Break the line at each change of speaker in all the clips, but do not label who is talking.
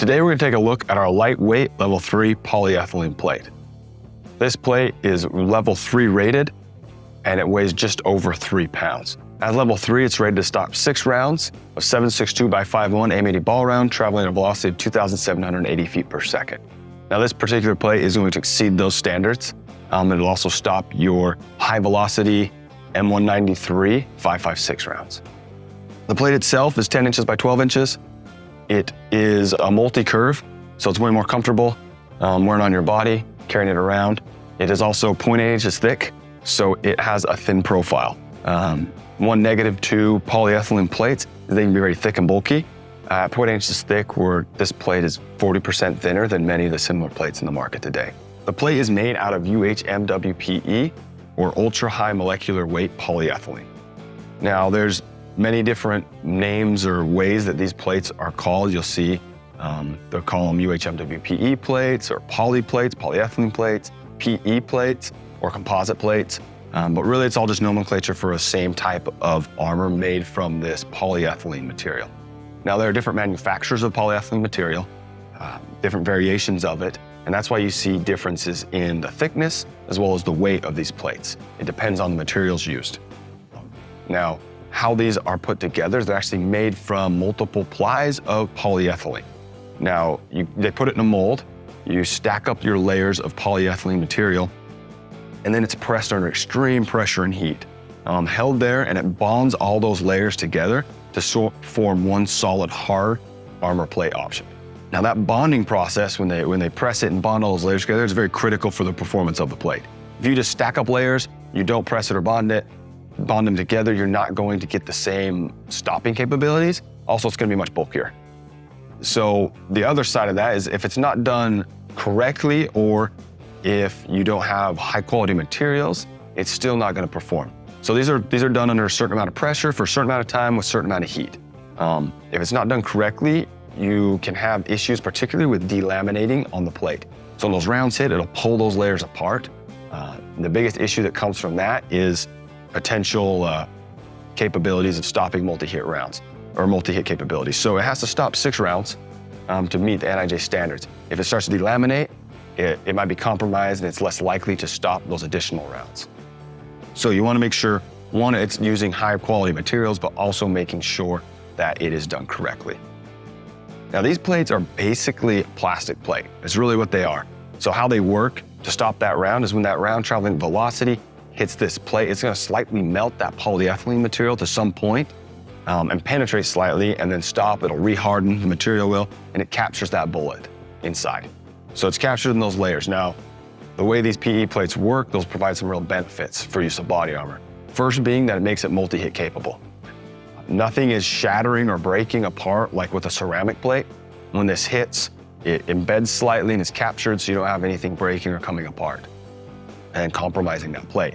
Today we're going to take a look at our lightweight level 3 polyethylene plate. This plate is level 3 rated and it weighs just over 3 pounds. At level 3, it's rated to stop 6 rounds of 7.62 by 5.1 aim-80 ball round, traveling at a velocity of 2,780 feet per second. Now this particular plate is going to exceed those standards. It'll also stop your high velocity M193 5.56 rounds. The plate itself is 10 inches by 12 inches. It is a multicurve, so it's way more comfortable wearing on your body, carrying it around. It is also 0.8 inches thick, so it has a thin profile. One negative to polyethylene plates is they can be very thick and bulky. 0.8 inches thick, where this plate is 40% thinner than many of the similar plates in the market today. The plate is made out of UHMWPE, or ultra-high-molecular-weight polyethylene. Now, there's many different names or ways that these plates are called. You'll see they'll call them UHMWPE plates, or poly plates, polyethylene plates, PE plates, or composite plates. But really, it's all just nomenclature for a same type of armor made from this polyethylene material. Now, there are different manufacturers of polyethylene material, different variations of it, and that's why you see differences in the thickness as well as the weight of these plates. It depends on the materials used. Now, how these are put together, they're actually made from multiple plies of polyethylene. Now, they put it in a mold, you stack up your layers of polyethylene material, and then it's pressed under extreme pressure and heat, held there, and it bonds all those layers together to form one solid hard armor plate option. Now that bonding process, when they press it and bond all those layers together, is very critical for the performance of the plate. If you just stack up layers, you don't press it or bond them together, you're not going to get the same stopping capabilities. Also, it's going to be much bulkier. So the other side of that is if it's not done correctly, or if you don't have high quality materials, it's still not going to perform. So these are done under a certain amount of pressure for a certain amount of time with a certain amount of heat. If it's not done correctly, you can have issues, particularly with delaminating on the plate. So when those rounds hit, it'll pull those layers apart. The biggest issue that comes from that is potential capabilities of stopping multi-hit rounds, or multi-hit capabilities. So it has to stop 6 rounds to meet the NIJ standards. If it starts to delaminate, it might be compromised and it's less likely to stop those additional rounds. So you want to make sure, one, it's using high quality materials, but also making sure that it is done correctly. Now these plates are basically a plastic plate. It's really what they are. So how they work to stop that round is when that round traveling at velocity hits this plate, it's going to slightly melt that polyethylene material to some point and penetrate slightly and then stop. It'll reharden, the material will, and it captures that bullet inside. So it's captured in those layers. Now, the way these PE plates work, those provide some real benefits for use of body armor. First being that it makes it multi-hit capable. Nothing is shattering or breaking apart like with a ceramic plate. When this hits, it embeds slightly and is captured, so you don't have anything breaking or coming apart and compromising that plate.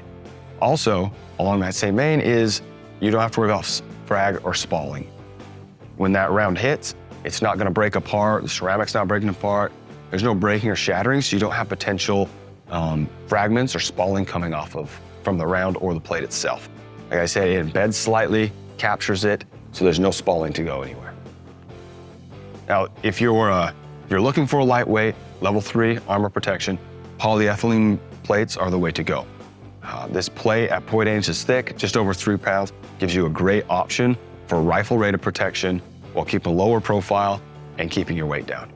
Also, along that same vein is you don't have to worry about frag or spalling. When that round hits, it's not going to break apart, the ceramic's not breaking apart, there's no breaking or shattering, so you don't have potential fragments or spalling coming off from the round or the plate itself. Like I said, it embeds slightly, captures it, so there's no spalling to go anywhere. Now, if you're looking for a lightweight, level 3 armor protection, polyethylene plates are the way to go. This plate at 0.8 inches thick, just over 3 pounds, gives you a great option for rifle-rated protection while keeping a lower profile and keeping your weight down.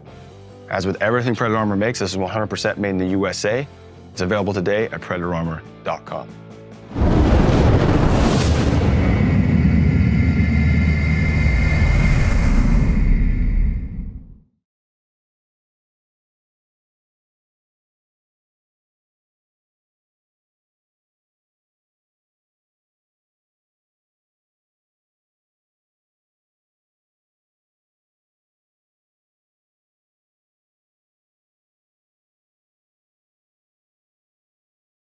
As with everything Predator Armor makes, this is 100% made in the USA. It's available today at predatorarmor.com.